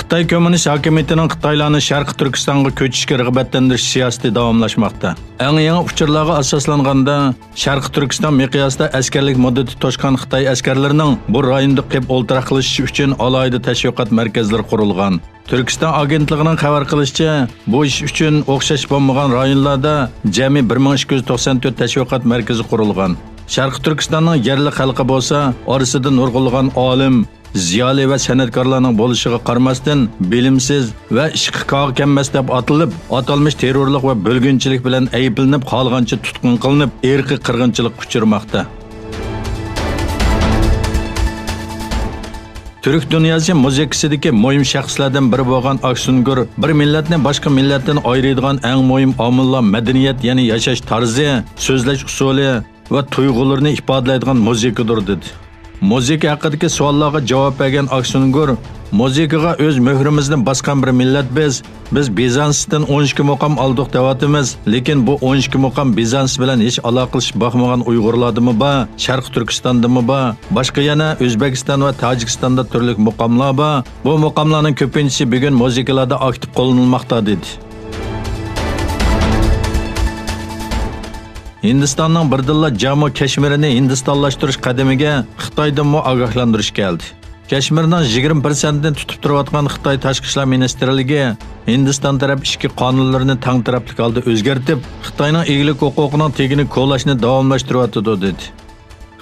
Xitoy Kommunist hokimiyatining Xitoylarni Sharqi Turkistonga ko'chishga rag'batlantirish siyosati davomlashmoqda. Eng yangi uchurlarga asoslanganda Sharqi Turkiston miqyosida askarlik muddati to'shgan Xitoy askarlarining bu rayonda qilib o'ltiraq qilish uchun alohida tashviqot markazlari qurilgan. Turkiston agentligining xabar qilishicha, bu ish uchun o'xshash bo'lmagan rayonlarda jami 1294 tashviqot markazi qurilgan. Sharqi Turkistonning yerli xalqi bo'lsa, orasida nurg'ulg'an olim, ziyoli va san'atkorlarning bo'lishiga qaramasdan bilimsiz va ishqi qog' kelmas deb atilib, atalmish terrorlik va bo'lgunchilik bilan ayblanib, qolgancha tutqun qilinib, irqiy qirg'inchilik uchirmoqda. Türk dunyosi musiqisidagi muhim shaxslardan biri bo'lgan Aksungur bir millatni boshqa millatdan ayiradigan eng muhim omillar madaniyat, ya'ni yashash tarzi, so'zlash usuli va tuyg'ularni ifodalaydigan musiqidir dedi. Musiqa haqidagi savollarga javob bergan Aksungur, musiqaga o'z muhrimizni bosgan bir millat biz Bizansdan 12 muqam oldik deyotimiz, lekin bu 12 muqam Bizans bilan hech aloqalish baxmagan Uyg'urlardimi ba, Sharq Turkistondami ba, boshqa yana O'zbekiston va Tojikistonda turli muqamlar ba. Bu muqamlarning ko'pinchisi bugun musiqalarda aktiv qo'llanilmoqda dedi. Hindistonning birdilla Jammu Kashmirini Hindistonlashtirish qadamiga Xitoydan ogohlantirish keldi. Kashmirning 20%ni tutib turayotgan Xitoy Tashqi ishlar ministrligi Hindiston taraf ishki qonunlarini tang taraflik holda o'zgartib, Xitoyning egalik huquqining tegini qo'llashni davomlashtiryapti dedi.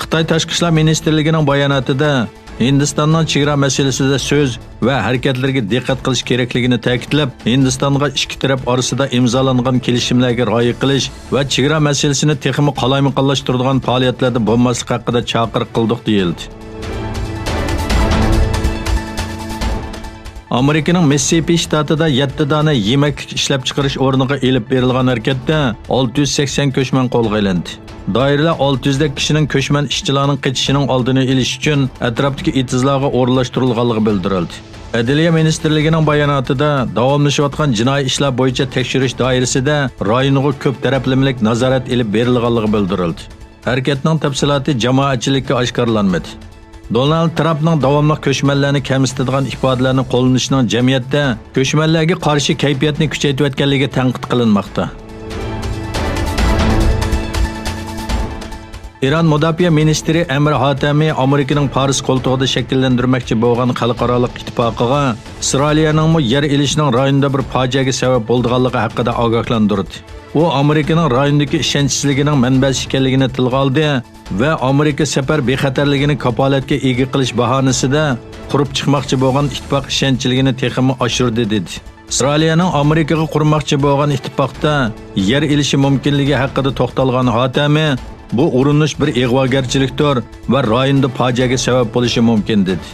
Xitoy Tashqi ishlar ministrligining bayonotida Hindistonning chegara masalasida so'z va harakatlarga diqqat qilish kerakligini ta'kidlab, Hindistonga ikki taraf orasida imzolangan kelishimlarga rioya qilish va chegara masalasini texmi qalaymaqonlashtiradigan faoliyatlarda bo'lmaslik haqida chaqiriq qildik deyildi. Amerikaning Mississippi shtatida 7 dona yemaklik ishlab chiqarish o'rniga elib berilgan harakatda 680 ko'chman qo'lga olindi. Doiralar 600 dak kishining ko'chman ishchilarning qechishining oldini olish uchun atrofdagi itizlarga o'rnashtirilganligi bildirildi. Adliya ministrligining bayonotida davomlashayotgan jinoiy ishlar bo'yicha tekshirish doirasida rayonga ko'p taraflamalik nazorat elib berilganligi bildirildi. Harakatning tafsiloti jamoatchilikka oshkorlanmadi. Donald Trumpning davomli ko'chmanlarni kamsitadigan ifodalarni qo'llanishining jamiyatda ko'chmanlarga qarshi kayfiyatni kuchaytirayotganligi tanqid qilinmoqda. İran Mudofaa ministri Amir Hatami Amerikaning Paris qo'ltig'ida shakllantirmoqchi bo'lgan xalqaro ittifoqiga Isroilning yer elishining rayonda bir fojiaga sabab bo'lganligi haqida ogohlantirdi. U Amerikaning rayondagi ishonchsizligining manbasi ekanligini tilga oldi va Amerika safar bexatarligini kapolatga ega qilish bahonasida qurib chiqmoqchi bo'lgan ittifoq ishonchligini texmi oshirdi dedi. Isroilning Amerikaga qurmoqchi bo'lgan ittifoqda yer elishi mumkinligi haqida to'xtalgan Hatami, bu urinish bir ig'vogarchilikdir va rayonda fojiaga sabab bo'lishi mumkin dedi.